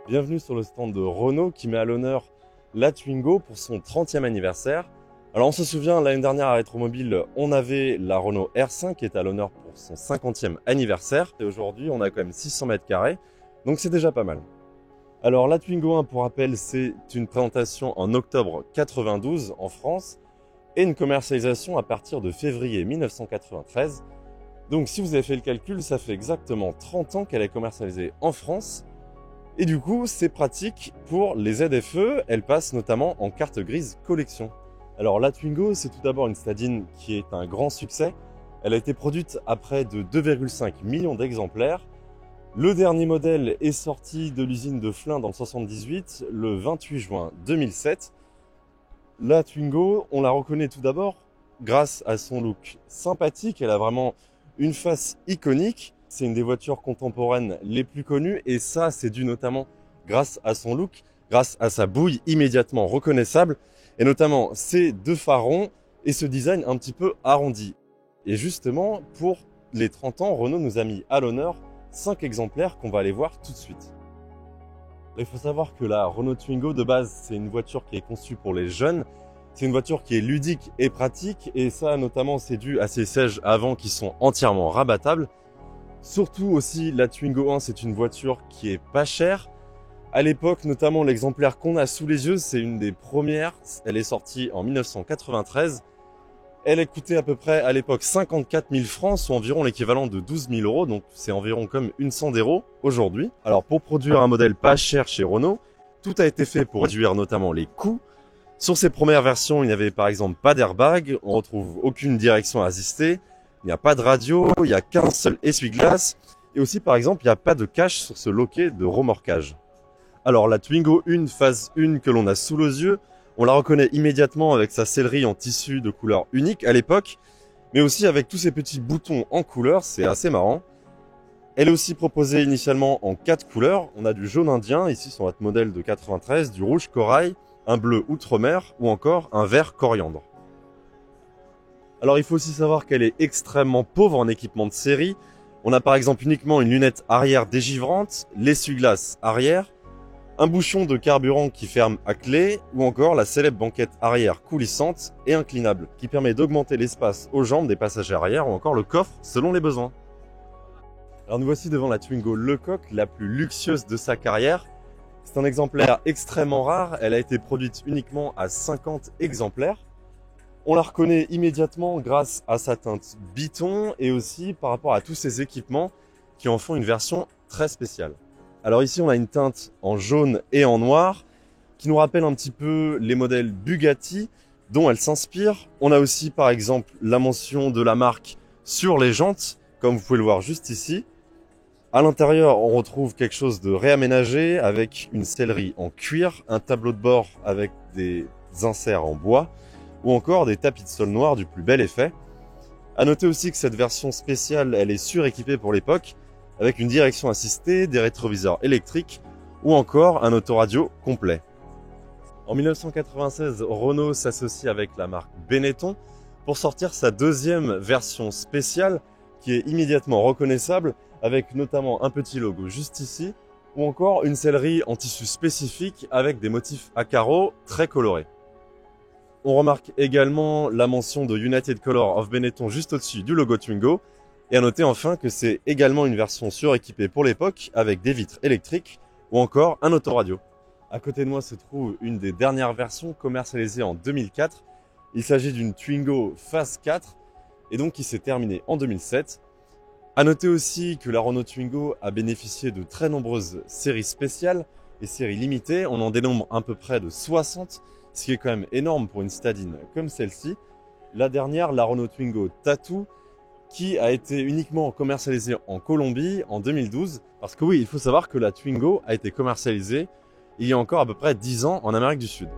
Bienvenue sur le stand de Renault qui met à l'honneur la Twingo pour son 30e anniversaire. Alors on se souvient, l'année dernière à Rétromobile, on avait la Renault R5 qui est à l'honneur pour son 50e anniversaire. Et aujourd'hui, on a quand même 600 mètres carrés, donc c'est déjà pas mal. Alors la Twingo 1, pour rappel, c'est une présentation en octobre 92 en France et une commercialisation à partir de février 1993. Donc si vous avez fait le calcul, ça fait exactement 30 ans qu'elle est commercialisée en France. Et du coup, c'est pratique pour les ZFE, elle passe notamment en carte grise collection. Alors la Twingo, c'est tout d'abord une stadine qui est un grand succès. Elle a été produite à près de 2,5 millions d'exemplaires. Le dernier modèle est sorti de l'usine de Flins dans le 78, le 28 juin 2007. La Twingo, on la reconnaît tout d'abord grâce à son look sympathique. Elle a vraiment une face iconique. C'est une des voitures contemporaines les plus connues et ça, c'est dû notamment grâce à son look, grâce à sa bouille immédiatement reconnaissable et notamment ses deux phares ronds et ce design un petit peu arrondi. Et justement, pour les 30 ans, Renault nous a mis à l'honneur 5 exemplaires qu'on va aller voir tout de suite. Il faut savoir que la Renault Twingo, de base, c'est une voiture qui est conçue pour les jeunes. C'est une voiture qui est ludique et pratique et ça, notamment, c'est dû à ses sièges avant qui sont entièrement rabattables. Surtout aussi, la Twingo 1, c'est une voiture qui est pas chère. À l'époque, notamment l'exemplaire qu'on a sous les yeux, c'est une des premières. Elle est sortie en 1993. Elle a coûté à peu près à l'époque 54 000 francs, soit environ l'équivalent de 12 000 euros. Donc c'est environ comme une cent d'euros aujourd'hui. Alors pour produire un modèle pas cher chez Renault, tout a été fait pour réduire notamment les coûts. Sur ces premières versions, il n'y avait par exemple pas d'airbag, on retrouve aucune direction assistée. Il n'y a pas de radio, il n'y a qu'un seul essuie-glace. Et aussi, par exemple, il n'y a pas de cache sur ce loquet de remorquage. Alors, la Twingo 1 phase 1 que l'on a sous les yeux, on la reconnaît immédiatement avec sa sellerie en tissu de couleur unique à l'époque, mais aussi avec tous ces petits boutons en couleur, c'est assez marrant. Elle est aussi proposée initialement en 4 couleurs. On a du jaune indien, ici sur notre modèle de 93, du rouge corail, un bleu outre-mer ou encore un vert coriandre. Alors il faut aussi savoir qu'elle est extrêmement pauvre en équipement de série. On a par exemple uniquement une lunette arrière dégivrante, l'essuie-glace arrière, un bouchon de carburant qui ferme à clé ou encore la célèbre banquette arrière coulissante et inclinable qui permet d'augmenter l'espace aux jambes des passagers arrière ou encore le coffre selon les besoins. Alors nous voici devant la Twingo Lecoq, la plus luxueuse de sa carrière. C'est un exemplaire extrêmement rare, elle a été produite uniquement à 50 exemplaires. On la reconnaît immédiatement grâce à sa teinte biton et aussi par rapport à tous ses équipements qui en font une version très spéciale. Alors ici, on a une teinte en jaune et en noir qui nous rappelle un petit peu les modèles Bugatti dont elle s'inspire. On a aussi par exemple la mention de la marque sur les jantes, comme vous pouvez le voir juste ici. À l'intérieur, on retrouve quelque chose de réaménagé avec une sellerie en cuir, un tableau de bord avec des inserts en bois, ou encore des tapis de sol noirs du plus bel effet. À noter aussi que cette version spéciale, elle est suréquipée pour l'époque, avec une direction assistée, des rétroviseurs électriques, ou encore un autoradio complet. En 1996, Renault s'associe avec la marque Benetton pour sortir sa deuxième version spéciale, qui est immédiatement reconnaissable, avec notamment un petit logo juste ici, ou encore une sellerie en tissu spécifique avec des motifs à carreaux très colorés. On remarque également la mention de United Color of Benetton juste au-dessus du logo Twingo. Et à noter enfin que c'est également une version suréquipée pour l'époque avec des vitres électriques ou encore un autoradio. À côté de moi se trouve une des dernières versions commercialisées en 2004. Il s'agit d'une Twingo Phase 4 et donc qui s'est terminée en 2007. À noter aussi que la Renault Twingo a bénéficié de très nombreuses séries spéciales et séries limitées. On en dénombre à peu près de 60. Ce qui est quand même énorme pour une stadine comme celle-ci. La dernière, la Renault Twingo Tattoo, qui a été uniquement commercialisée en Colombie en 2012. Parce que oui, il faut savoir que la Twingo a été commercialisée il y a encore à peu près 10 ans en Amérique du Sud.